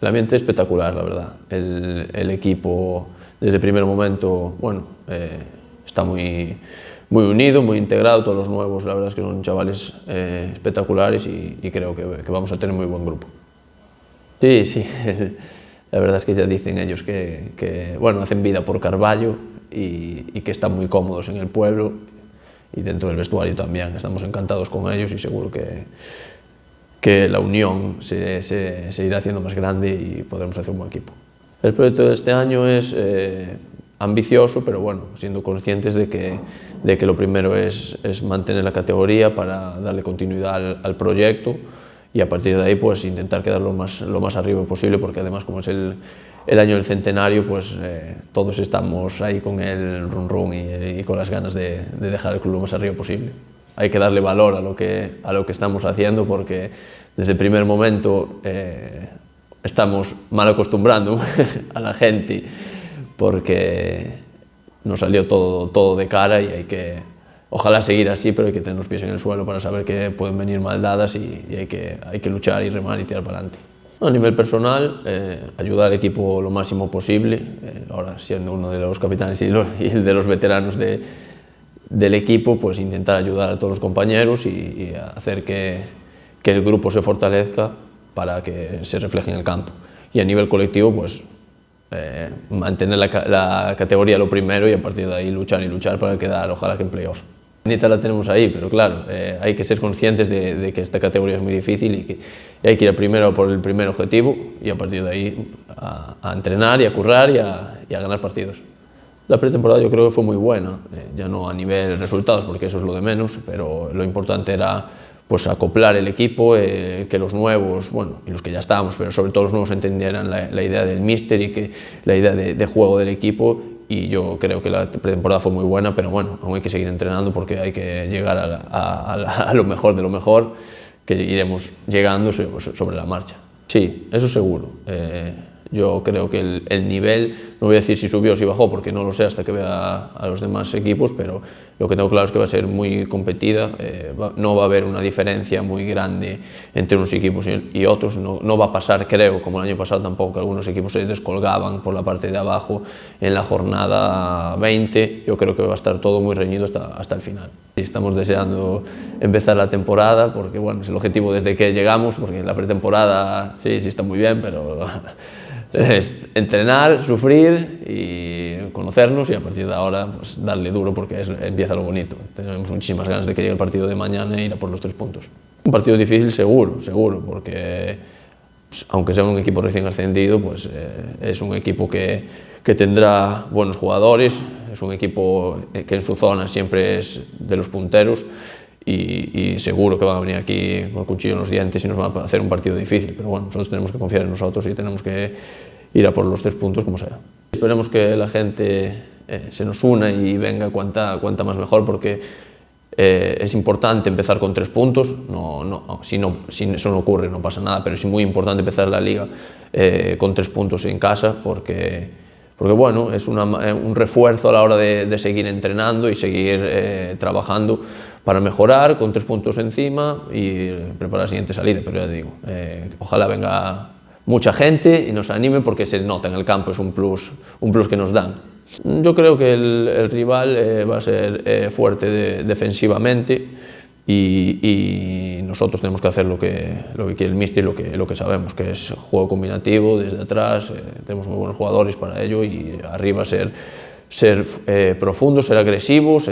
El ambiente es espectacular, la verdad. El equipo, desde el primer momento, bueno, está muy unido, muy integrado. Todos los nuevos, la verdad es que son chavales espectaculares y creo que vamos a tener muy buen grupo. Sí, sí. La verdad es que ya dicen ellos que bueno, hacen vida por Carballo y que están muy cómodos en el pueblo y dentro del vestuario también. Estamos encantados con ellos y seguro que la unión se irá haciendo más grande y podremos hacer un buen equipo. El proyecto de este año es ambicioso, pero bueno, siendo conscientes de que lo primero es mantener la categoría para darle continuidad al proyecto y a partir de ahí pues intentar quedar lo más arriba posible, porque además como es el año del centenario, pues todos estamos ahí con el run run y con las ganas de dejar el club lo más arriba posible. Hay que darle valor a lo que estamos haciendo, porque desde el primer momento estamos mal acostumbrando a la gente, porque nos salió todo de cara y hay que, ojalá seguir así, pero hay que tener los pies en el suelo para saber que pueden venir maldadas y hay que luchar y remar y tirar para adelante. A nivel personal, ayudar al equipo lo máximo posible, ahora siendo uno de los capitanes y de los veteranos del equipo, pues intentar ayudar a todos los compañeros y hacer que el grupo se fortalezca para que se refleje en el campo. Y a nivel colectivo, pues mantener la categoría lo primero y a partir de ahí luchar y luchar para quedar, ojalá que en playoff. Nita la tenemos ahí, pero claro, hay que ser conscientes de que esta categoría es muy difícil y que hay que ir primero por el primer objetivo y a partir de ahí a entrenar y a currar y a ganar partidos. La pretemporada yo creo que fue muy buena, ya no a nivel resultados, porque eso es lo de menos, pero lo importante era pues acoplar el equipo, que los nuevos, bueno, y los que ya estábamos, pero sobre todo los nuevos entendieran la idea del míster y que la idea de juego del equipo, y yo creo que la pretemporada fue muy buena, pero bueno, aún hay que seguir entrenando porque hay que llegar a lo mejor de lo mejor, que iremos llegando sobre la marcha. Sí, eso seguro. Yo creo que el nivel, no voy a decir si subió o si bajó, porque no lo sé hasta que vea a los demás equipos, pero lo que tengo claro es que va a ser muy competida, no va a haber una diferencia muy grande entre unos equipos y otros, no va a pasar, creo, como el año pasado tampoco, que algunos equipos se descolgaban por la parte de abajo en la jornada 20, yo creo que va a estar todo muy reñido hasta el final. Estamos deseando empezar la temporada, porque bueno, es el objetivo desde que llegamos, porque la pretemporada sí está muy bien, pero es entrenar, sufrir y conocernos y a partir de ahora pues, darle duro porque empieza lo bonito. Tenemos muchísimas ganas de que llegue el partido de mañana e ir a por los 3 puntos. Un partido difícil seguro, porque pues, aunque sea un equipo recién ascendido, pues es un equipo que tendrá buenos jugadores, es un equipo que en su zona siempre es de los punteros y seguro que van a venir aquí con el cuchillo en los dientes y nos van a hacer un partido difícil, pero bueno, nosotros tenemos que confiar en nosotros y tenemos que ir a por los 3 puntos como sea. Esperemos que la gente se nos una y venga cuanta más mejor, porque es importante empezar con 3 puntos, si eso no ocurre no pasa nada, pero es muy importante empezar la liga con 3 puntos en casa, porque bueno, es un refuerzo a la hora de seguir entrenando y seguir trabajando para mejorar con 3 puntos encima y preparar la siguiente salida, pero ya te digo, ojalá venga mucha gente y nos anime porque se nota en el campo, es un plus que nos dan. Yo creo que el rival va a ser fuerte defensivamente y nosotros tenemos que hacer lo que quiere el míster y lo que sabemos, que es juego combinativo desde atrás, tenemos muy buenos jugadores para ello y arriba ser profundos, ser agresivos,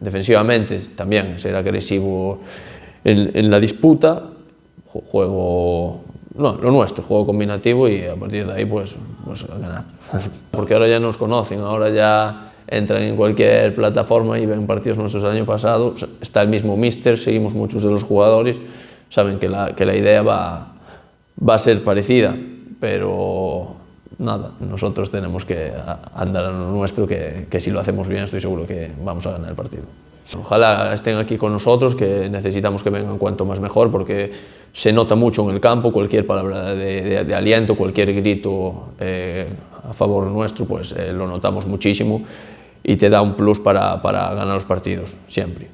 defensivamente también ser agresivo en la disputa, lo nuestro, juego combinativo y a partir de ahí pues a ganar. Porque ahora ya nos conocen, ahora ya entran en cualquier plataforma y ven partidos nuestros del año pasado, está el mismo míster, seguimos muchos de los jugadores, saben que la idea va a ser parecida, pero nada, nosotros tenemos que andar a lo nuestro, que si lo hacemos bien estoy seguro que vamos a ganar el partido. Ojalá estén aquí con nosotros, que necesitamos que vengan cuanto más mejor, porque se nota mucho en el campo, cualquier palabra de aliento, cualquier grito a favor nuestro, pues lo notamos muchísimo y te da un plus para ganar los partidos, siempre.